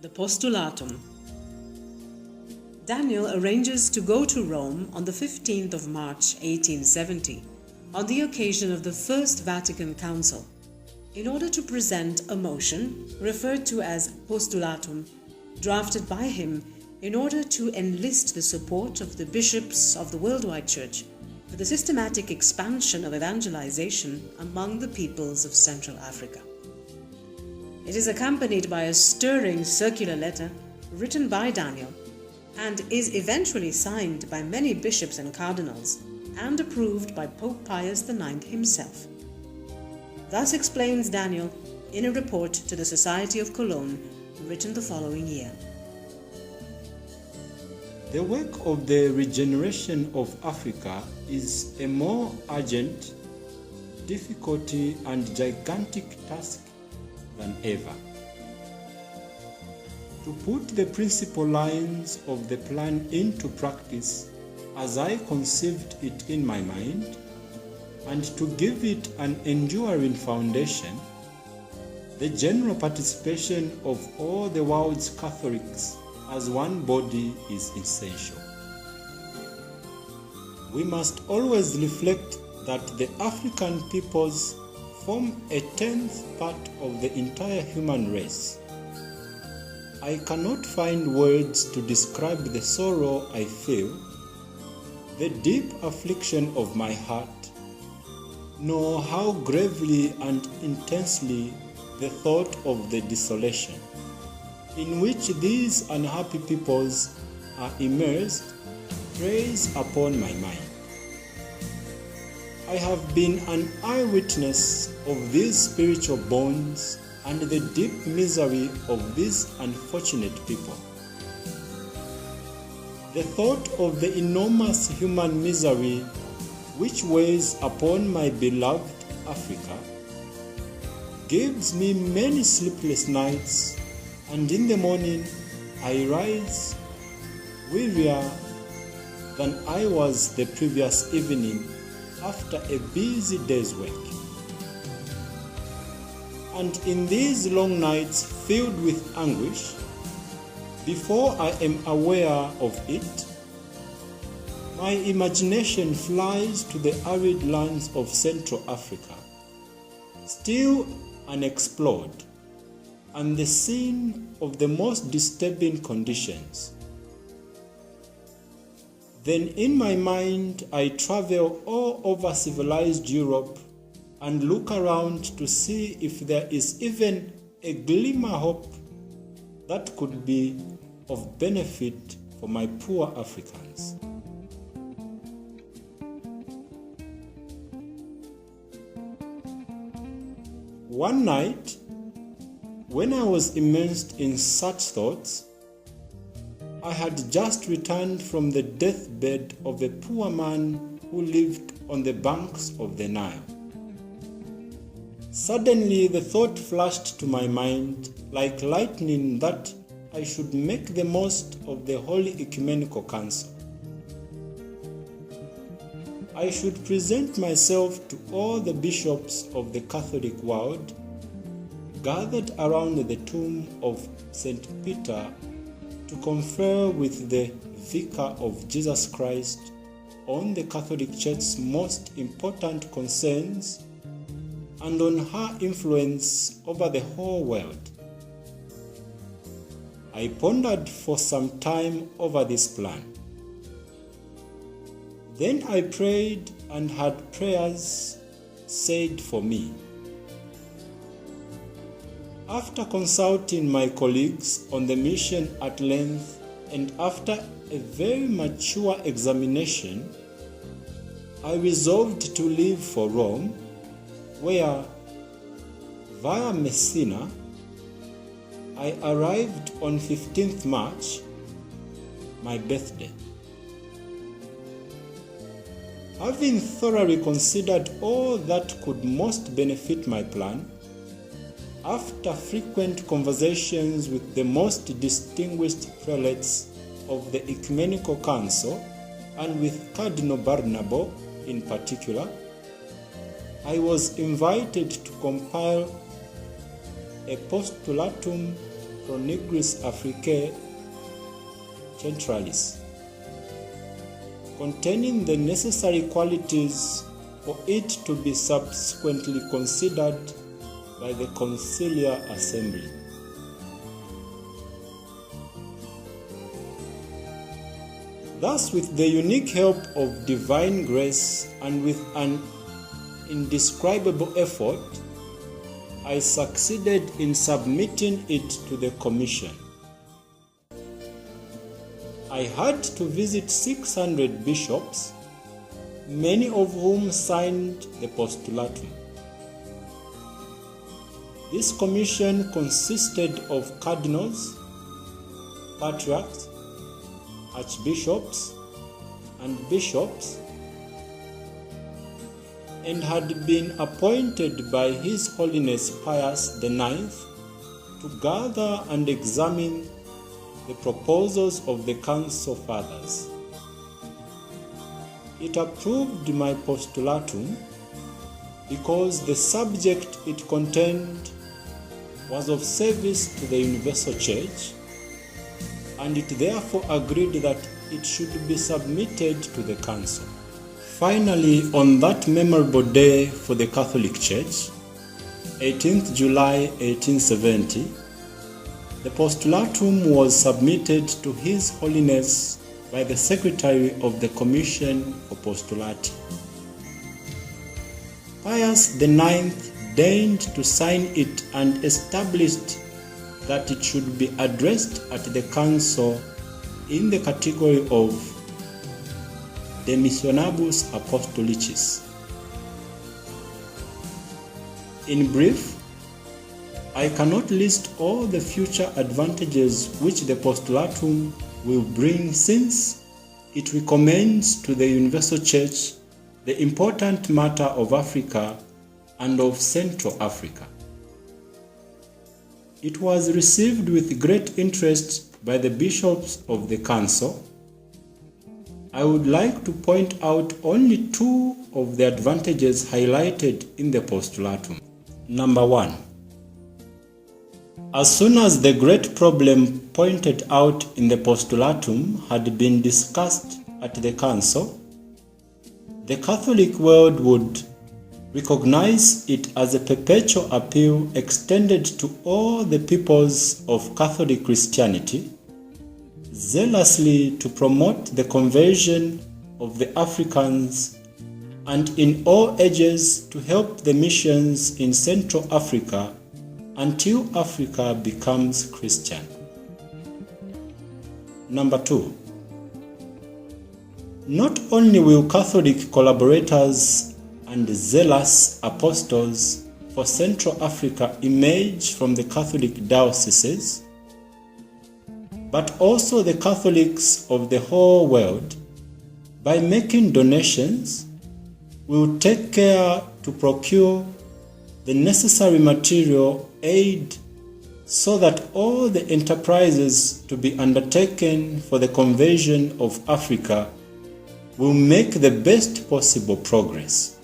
The Postulatum. Daniel arranges to go to Rome on the 15th of March 1870, on the occasion of the First Vatican Council, in order to present a motion, referred to as Postulatum, drafted by him in order to enlist the support of the bishops of the worldwide church for the systematic expansion of evangelization among the peoples of Central Africa. It is accompanied by a stirring circular letter written by Daniel and is eventually signed by many bishops and cardinals and approved by Pope Pius IX himself. Thus explains Daniel in a report to the Society of Cologne written the following year. The work of the regeneration of Africa is a more urgent, difficult and gigantic task than ever. To put the principal lines of the plan into practice as I conceived it in my mind, and to give it an enduring foundation, the general participation of all the world's Catholics as one body is essential. We must always reflect that the African peoples form a 10th part of the entire human race. I cannot find words to describe the sorrow I feel, the deep affliction of my heart, nor how gravely and intensely the thought of the desolation in which these unhappy peoples are immersed preys upon my mind. I have been an eyewitness of these spiritual bonds and the deep misery of these unfortunate people. The thought of the enormous human misery which weighs upon my beloved Africa gives me many sleepless nights, and in the morning I rise wearier than I was the previous evening after a busy day's work. And in these long nights filled with anguish, before I am aware of it, my imagination flies to the arid lands of Central Africa, still unexplored, and the scene of the most disturbing conditions. Then in my mind I travel all over civilized Europe and look around to see if there is even a glimmer of hope that could be of benefit for my poor Africans. One night, when I was immersed in such thoughts, I had just returned from the deathbed of a poor man who lived on the banks of the Nile. Suddenly the thought flashed to my mind like lightning that I should make the most of the Holy Ecumenical Council. I should present myself to all the bishops of the Catholic world gathered around the tomb of St. Peter to confer with the Vicar of Jesus Christ on the Catholic Church's most important concerns and on her influence over the whole world. I pondered for some time over this plan. Then I prayed and had prayers said for me. After consulting my colleagues on the mission at length and after a very mature examination, I resolved to leave for Rome, where, via Messina, I arrived on 15th March, my birthday. Having thoroughly considered all that could most benefit my plan, after frequent conversations with the most distinguished prelates of the Ecumenical Council and with Cardinal Barnabo in particular, I was invited to compile a postulatum Pro Nigris Africae Centralis, containing the necessary qualities for it to be subsequently considered by the Conciliar Assembly. Thus, with the unique help of divine grace and with an indescribable effort, I succeeded in submitting it to the Commission. I had to visit 600 bishops, many of whom signed the Postulatum. This commission consisted of cardinals, patriarchs, archbishops, and bishops, and had been appointed by His Holiness Pius IX to gather and examine the proposals of the Council Fathers. It approved my postulatum because the subject it contained was of service to the Universal Church, and it therefore agreed that it should be submitted to the Council. Finally, on that memorable day for the Catholic Church, 18th July 1870, the postulatum was submitted to His Holiness by the Secretary of the Commission for Postulati. Pius IX deigned to sign it and established that it should be addressed at the Council in the category of De Missionibus Apostolicis. In brief, I cannot list all the future advantages which the postulatum will bring, since it recommends to the Universal Church the important matter of Africa and of Central Africa. It was received with great interest by the bishops of the Council. I would like to point out only two of the advantages highlighted in the postulatum. Number one, as soon as the great problem pointed out in the postulatum had been discussed at the Council, the Catholic world would recognize it as a perpetual appeal extended to all the peoples of Catholic Christianity, zealously to promote the conversion of the Africans, and in all ages to help the missions in Central Africa until Africa becomes Christian. Number two, not only will Catholic collaborators and zealous apostles for Central Africa emerge from the Catholic dioceses, but also the Catholics of the whole world, by making donations, will take care to procure the necessary material aid so that all the enterprises to be undertaken for the conversion of Africa will make the best possible progress.